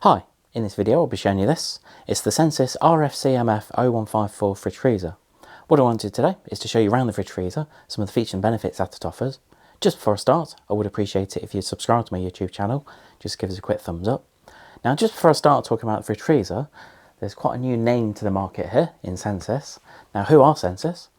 Hi, in this video I'll be showing you this. It's the Sensis RFCMF0154 fridge freezer. What I wanted today is to show you around the fridge freezer, some of the features and benefits that it offers. Just before I start, I would appreciate it if you'd subscribe to my YouTube channel, just give us a quick thumbs up. Now just before I start talking about the fridge freezer, there's quite a new name to the market here in Sensis. Now who are Sensis?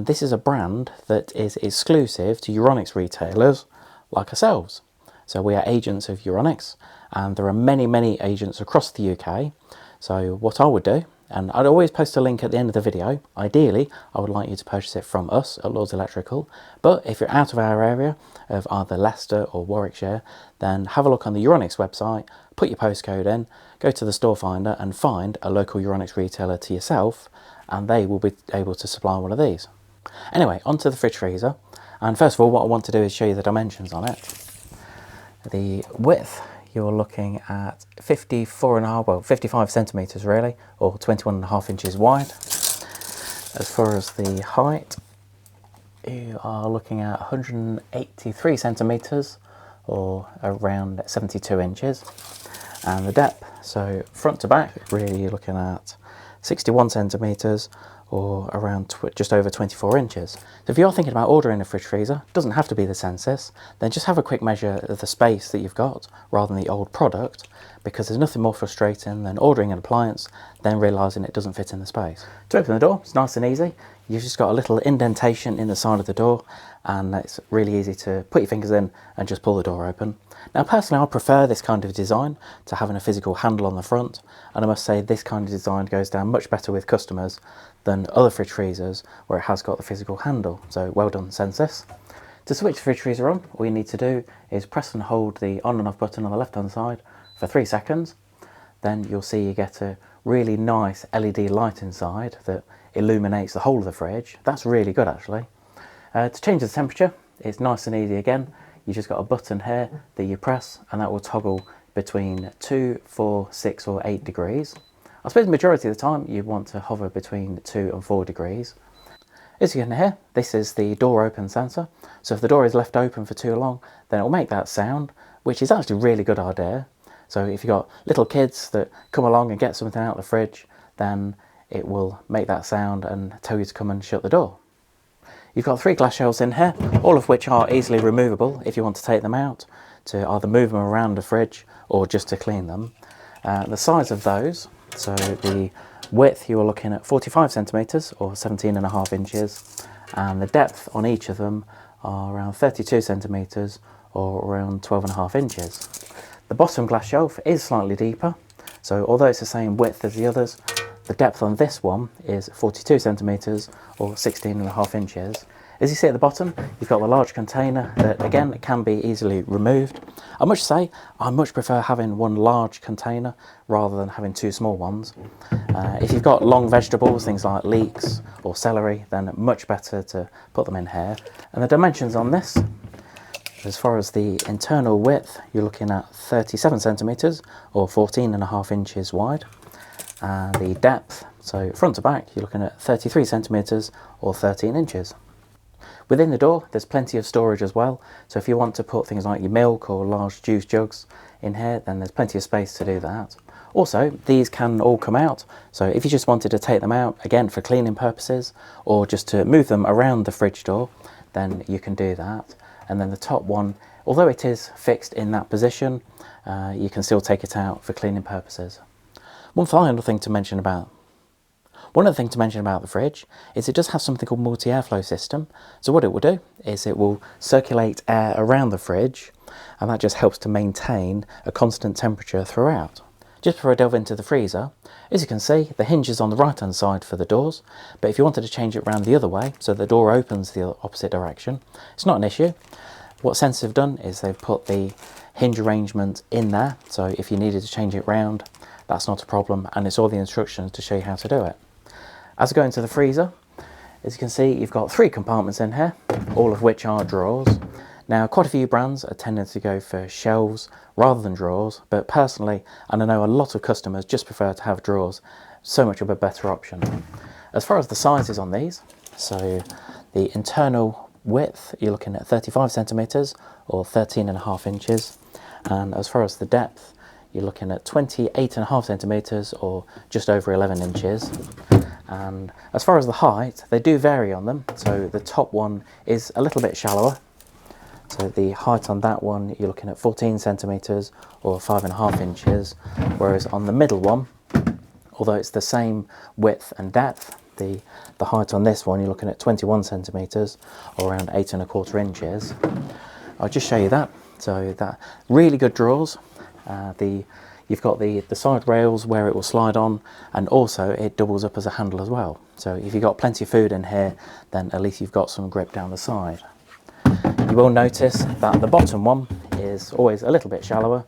This is a brand that is exclusive to Euronics retailers like ourselves. So we are agents of Euronics, and there are many agents across the UK. So what I would do, and I'd always post a link at the end of the video, ideally I would like you to purchase it from us at Lords Electrical, but if you're out of our area of either Leicester or Warwickshire, then have a look on the Euronics website, put your postcode in, go to the store finder and find a local Euronics retailer to yourself, and they will be able to supply one of these. Anyway, onto the fridge freezer, and first of all what I want to do is show you the dimensions on it. The width, you're looking at 55 centimetres really, or 21.5 inches wide. As far as the height, you are looking at 183 centimetres, or around 72 inches. And the depth, so front to back, really you're looking at 61 centimetres, or around just over 24 inches. So if you're thinking about ordering a fridge freezer, it doesn't have to be the Sensis, then just have a quick measure of the space that you've got rather than the old product, because there's nothing more frustrating than ordering an appliance, then realising it doesn't fit in the space. To open the door, it's nice and easy. You've just got a little indentation in the side of the door, and it's really easy to put your fingers in and just pull the door open. Now personally I prefer this kind of design to having a physical handle on the front, and I must say this kind of design goes down much better with customers than other fridge freezers where it has got the physical handle. So well done Sensis. To switch the fridge freezer on, all you need to do is press and hold the on and off button on the left hand side for 3 seconds. Then you'll see you get a really nice LED light inside that illuminates the whole of the fridge. That's really good actually. To change the temperature, it's nice and easy again. You just got a button here that you press and that will toggle between 2, 4, 6 or 8 degrees. I suppose the majority of the time you want to hover between 2 and 4 degrees. As you can hear, this is the door open sensor. So if the door is left open for too long, then it will make that sound, which is actually a really good idea. So if you've got little kids that come along and get something out of the fridge, then it will make that sound and tell you to come and shut the door. You've got 3 glass shelves in here, all of which are easily removable if you want to take them out, to either move them around the fridge or just to clean them. The size of those, so the width you are looking at 45 centimetres or 17.5 inches, and the depth on each of them are around 32 centimetres or around 12.5 inches. The bottom glass shelf is slightly deeper, so although it's the same width as the others, the depth on this one is 42 centimetres or 16.5 inches. As you see at the bottom, you've got the large container that again can be easily removed. I must say, I much prefer having one large container rather than having 2 small ones. If you've got long vegetables, things like leeks or celery, then much better to put them in here. And the dimensions on this, as far as the internal width, you're looking at 37 centimetres or 14.5 inches wide. And the depth, so front to back, you're looking at 33 centimetres or 13 inches. Within the door, there's plenty of storage as well, so if you want to put things like your milk or large juice jugs in here, then there's plenty of space to do that. Also, these can all come out, so if you just wanted to take them out, again for cleaning purposes, or just to move them around the fridge door, then you can do that. And then the top one, although it is fixed in that position, you can still take it out for cleaning purposes. One other thing to mention about the fridge is it does have something called multi-airflow system. So what it will do is it will circulate air around the fridge, and that just helps to maintain a constant temperature throughout. Just before I delve into the freezer, as you can see, the hinge is on the right hand side for the doors, but if you wanted to change it around the other way, so the door opens the opposite direction, it's not an issue. What Sensis have done is they've put the hinge arrangement in there, so if you needed to change it round, that's not a problem, and it's all the instructions to show you how to do it. As I go into the freezer, as you can see, you've got 3 compartments in here, all of which are drawers. Now, quite a few brands are tending to go for shelves rather than drawers, but personally, and I know a lot of customers just prefer to have drawers, so much of a better option. As far as the sizes on these, so the internal width, you're looking at 35 centimetres or 13.5 inches, and as far as the depth, you're looking at 28.5 centimetres or just over 11 inches. And as far as the height, they do vary on them. So the top one is a little bit shallower. So the height on that one, you're looking at 14 centimetres or 5.5 inches. Whereas on the middle one, although it's the same width and depth, the height on this one, you're looking at 21 centimetres or around 8.25 inches. I'll just show you that. So that really good drawers. You've got the side rails where it will slide on, and also it doubles up as a handle as well. So if you've got plenty of food in here, then at least you've got some grip down the side. You will notice that the bottom one is always a little bit shallower.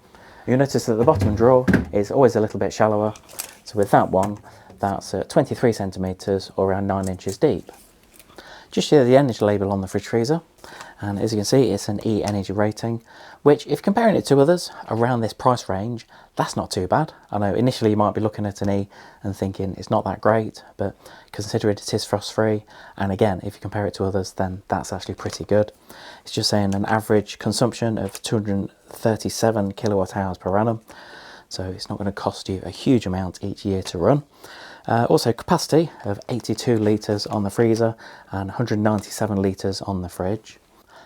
You'll notice that the bottom drawer is always a little bit shallower. So with that one, that's 23 centimetres or around 9 inches deep. Just show the energy label on the fridge freezer, and as you can see, it's an E energy rating, which if comparing it to others around this price range, that's not too bad. I know initially you might be looking at an E and thinking it's not that great, but considering it is frost free, and again, if you compare it to others, then that's actually pretty good. It's just saying an average consumption of 237 kilowatt hours per annum, so it's not going to cost you a huge amount each year to run. Also capacity of 82 litres on the freezer and 197 litres on the fridge.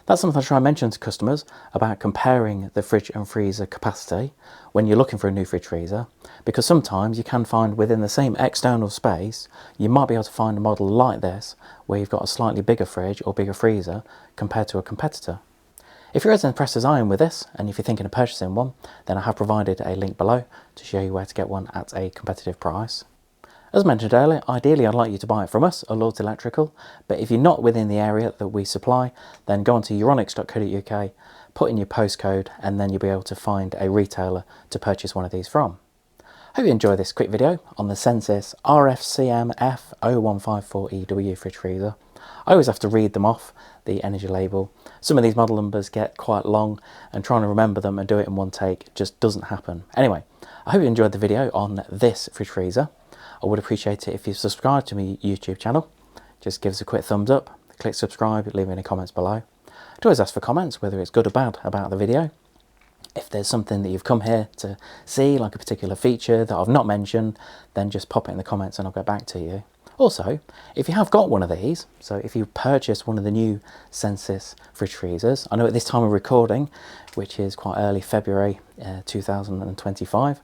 That's something I try and mention to customers about comparing the fridge and freezer capacity when you're looking for a new fridge freezer, because sometimes you can find within the same external space you might be able to find a model like this where you've got a slightly bigger fridge or bigger freezer compared to a competitor. If you're as impressed as I am with this, and if you're thinking of purchasing one, then I have provided a link below to show you where to get one at a competitive price. As mentioned earlier, ideally I'd like you to buy it from us, or Lords Electrical, but if you're not within the area that we supply, then go onto euronics.co.uk, put in your postcode, and then you'll be able to find a retailer to purchase one of these from. Hope you enjoy this quick video on the Sensis RFCMF0154EW fridge freezer. I always have to read them off, the energy label. Some of these model numbers get quite long, and trying to remember them and do it in one take just doesn't happen. Anyway, I hope you enjoyed the video on this fridge freezer. I would appreciate it if you subscribe to my YouTube channel. Just give us a quick thumbs up, click subscribe, leave any comments below. I'd always ask for comments, whether it's good or bad about the video. If there's something that you've come here to see, like a particular feature that I've not mentioned, then just pop it in the comments and I'll get back to you. Also, if you have got one of these, so if you purchased one of the new Sensis fridge freezers, I know at this time of recording, which is quite early February 2025,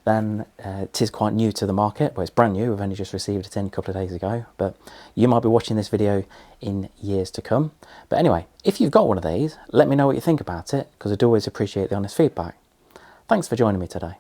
then it is quite new to the market. Well, it's brand new, we've only just received it in a couple of days ago, but you might be watching this video in years to come. But anyway, if you've got one of these, let me know what you think about it, because I'd always appreciate the honest feedback. Thanks for joining me today.